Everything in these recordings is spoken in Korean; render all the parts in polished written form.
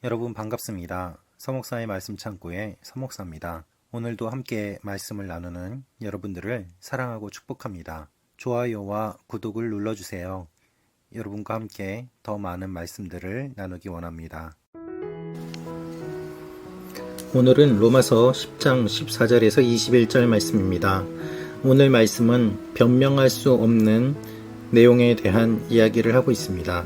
여러분 반갑습니다. 서목사의 말씀 창고의 서목사입니다. 오늘도 함께 말씀을 나누는 여러분들을 사랑하고 축복합니다. 좋아요와 구독을 눌러주세요. 여러분과 함께 더 많은 말씀들을 나누기 원합니다. 오늘은 로마서 10장 14절에서 21절 말씀입니다. 오늘 말씀은 변명할 수 없는 내용에 대한 이야기를 하고 있습니다.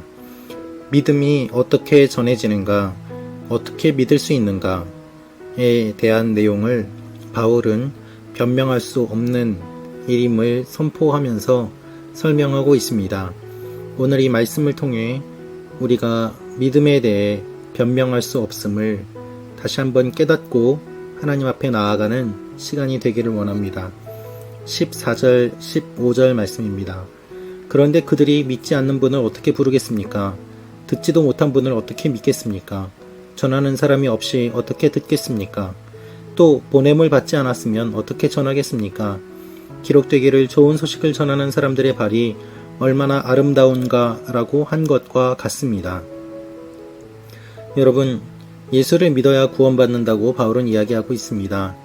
믿음이 어떻게 전해지는가, 어떻게 믿을 수 있는가에 대한 내용을 바울은 변명할 수 없는 일임을 선포하면서 설명하고 있습니다. 오늘 이 말씀을 통해 우리가 믿음에 대해 변명할 수 없음을 다시 한번 깨닫고 하나님 앞에 나아가는 시간이 되기를 원합니다. 14절, 15절 말씀입니다. 그런데 그들이 믿지 않는 분을 어떻게 부르겠습니까? 듣지도 못한 분을 어떻게 믿겠습니까? 전하는 사람이 없이 어떻게 듣겠습니까? 또 보냄을 받지 않았으면 어떻게 전하겠습니까? 기록되기를 좋은 소식을 전하는 사람들의 발이 얼마나 아름다운가 라고 한 것과 같습니다. 여러분, 예수를 믿어야 구원받는다고 바울은 이야기하고 있습니다.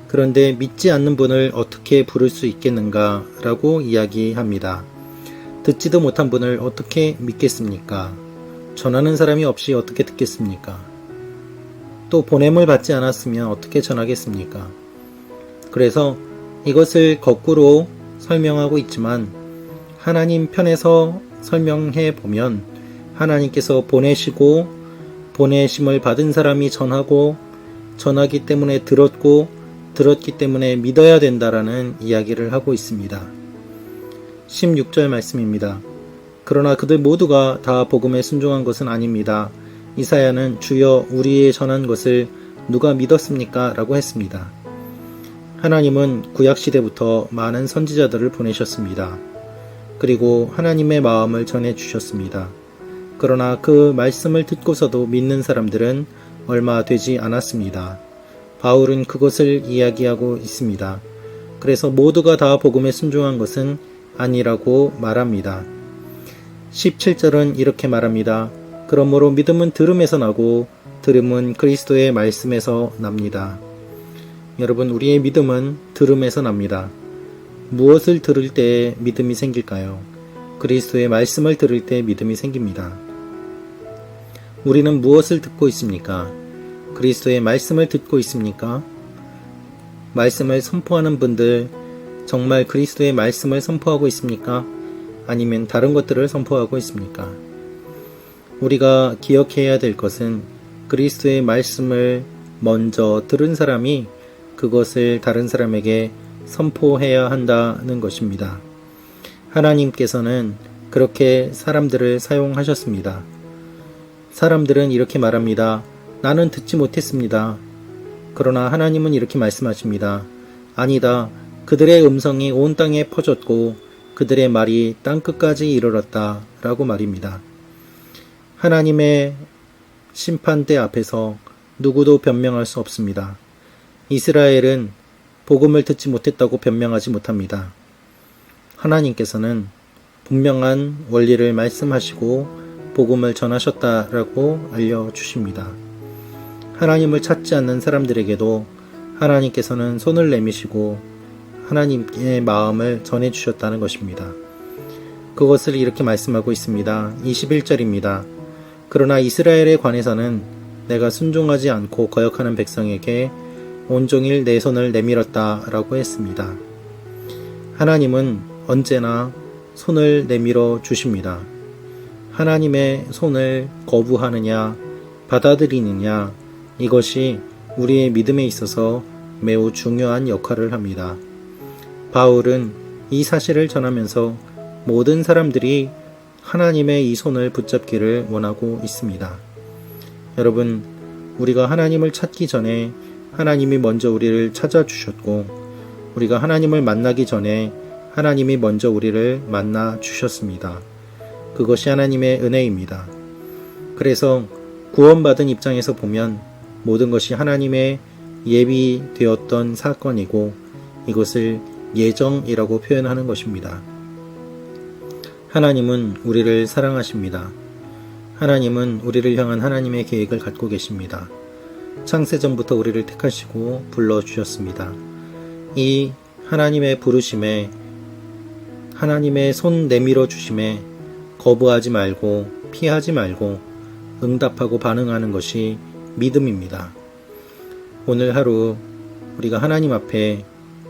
그런데 믿지 않는 분을 어떻게 부를 수 있겠는가 라고 이야기합니다. 듣지도 못한 분을 어떻게 믿겠습니까? 전하는 사람이 없이 어떻게 듣겠습니까? 또 보냄을 받지 않았으면 어떻게 전하겠습니까? 그래서 이것을 거꾸로 설명하고 있지만 하나님 편에서 설명해 보면 하나님께서 보내시고 보내심을 받은 사람이 전하고 전하기 때문에 들었기 때문에 믿어야 된다라는 이야기를 하고 있습니다. 16절 말씀입니다. 그러나 그들 모두가 다 복음에 순종한 것은 아닙니다. 이사야는 주여 우리의 전한 것을 누가 믿었습니까? 라고 했습니다. 하나님은 구약시대부터 많은 선지자들을 보내셨습니다. 그리고 하나님의 마음을 전해주셨습니다. 그러나 그 말씀을 듣고서도 믿는 사람들은 얼마 되지 않았습니다. 바울은 그것을 이야기하고 있습니다. 그래서 모두가 다 복음에 순종한 것은 아니라고 말합니다. 17절은 이렇게 말합니다. 그러므로 믿음은 들음에서 나고 들음은 그리스도의 말씀에서 납니다. 여러분, 우리의 믿음은 들음에서 납니다. 무엇을 들을 때 믿음이 생길까요? 그리스도의 말씀을 들을 때 믿음이 생깁니다. 우리는 무엇을 듣고 있습니까? 그리스도의 말씀을 듣고 있습니까? 말씀을 선포하는 분들 정말 그리스도의 말씀을 선포하고 있습니까? 아니면 다른 것들을 선포하고 있습니까? 우리가 기억해야 될 것은 그리스도의 말씀을 먼저 들은 사람이 그것을 다른 사람에게 선포해야 한다는 것입니다. 하나님께서는 그렇게 사람들을 사용하셨습니다. 사람들은 이렇게 말합니다. 나는 듣지 못했습니다. 그러나 하나님은 이렇게 말씀하십니다. 아니다. 그들의 음성이 온 땅에 퍼졌고 그들의 말이 땅끝까지 이르렀다 라고 말입니다. 하나님의 심판대 앞에서 누구도 변명할 수 없습니다. 이스라엘은 복음을 듣지 못했다고 변명하지 못합니다. 하나님께서는 분명한 원리를 말씀하시고 복음을 전하셨다라고 알려주십니다. 하나님을 찾지 않는 사람들에게도 하나님께서는 손을 내미시고 하나님의 마음을 전해주셨다는 것입니다. 그것을 이렇게 말씀하고 있습니다. 21절입니다. 그러나 이스라엘에 관해서는 내가 순종하지 않고 거역하는 백성에게 온종일 내 손을 내밀었다 라고 했습니다. 하나님은 언제나 손을 내밀어 주십니다. 하나님의 손을 거부하느냐 받아들이느냐, 이것이 우리의 믿음에 있어서 매우 중요한 역할을 합니다. 바울은 이 사실을 전하면서 모든 사람들이 하나님의 이 손을 붙잡기를 원하고 있습니다. 여러분, 우리가 하나님을 찾기 전에 하나님이 먼저 우리를 찾아주셨고, 우리가 하나님을 만나기 전에 하나님이 먼저 우리를 만나 주셨습니다. 그것이 하나님의 은혜입니다. 그래서 구원받은 입장에서 보면 모든 것이 하나님의 예비되었던 사건이고 이것을 예정이라고 표현하는 것입니다. 하나님은 우리를 사랑하십니다. 하나님은 우리를 향한 하나님의 계획을 갖고 계십니다. 창세전부터 우리를 택하시고 불러주셨습니다. 이 하나님의 부르심에, 하나님의 손 내밀어 주심에 거부하지 말고 피하지 말고 응답하고 반응하는 것이 믿음입니다. 오늘 하루 우리가 하나님 앞에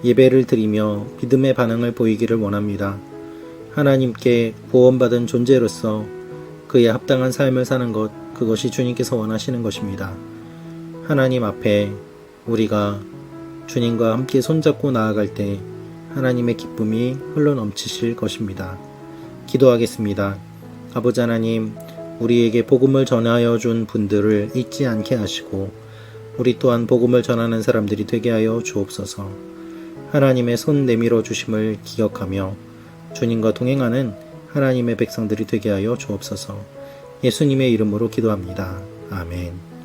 예배를 드리며 믿음의 반응을 보이기를 원합니다. 하나님께 구원받은 존재로서 그에 합당한 삶을 사는 것, 그것이 주님께서 원하시는 것입니다. 하나님 앞에 우리가 주님과 함께 손잡고 나아갈 때 하나님의 기쁨이 흘러넘치실 것입니다. 기도하겠습니다. 아버지 하나님, 우리에게 복음을 전하여 준 분들을 잊지 않게 하시고 우리 또한 복음을 전하는 사람들이 되게 하여 주옵소서. 하나님의 손 내밀어 주심을 기억하며 주님과 동행하는 하나님의 백성들이 되게 하여 주옵소서. 예수님의 이름으로 기도합니다. 아멘.